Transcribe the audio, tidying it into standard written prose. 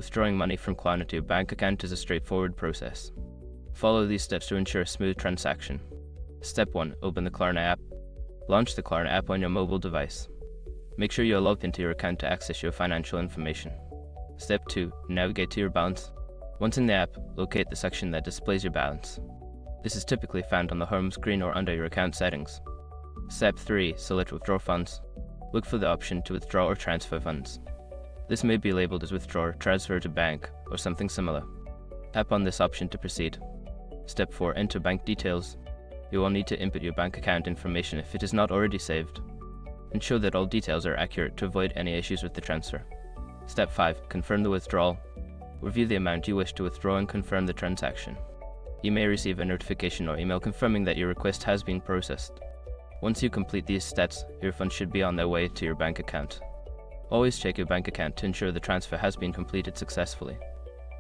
Withdrawing money from Klarna to your bank account is a straightforward process. Follow these steps to ensure a smooth transaction. Step 1. Open the Klarna app. Launch the Klarna app on your mobile device. Make sure you are logged into your account to access your financial information. Step 2. Navigate to your balance. Once in the app, locate the section that displays your balance. This is typically found on the home screen or under your account settings. Step 3. Select Withdraw Funds. Look for the option to withdraw or transfer funds. This may be labeled as withdraw, transfer to bank, or something similar. Tap on this option to proceed. Step 4. Enter bank details. You will need to input your bank account information if it is not already saved. Ensure that all details are accurate to avoid any issues with the transfer. Step 5. Confirm the withdrawal. Review the amount you wish to withdraw and confirm the transaction. You may receive a notification or email confirming that your request has been processed. Once you complete these steps, your funds should be on their way to your bank account. Always check your bank account to ensure the transfer has been completed successfully.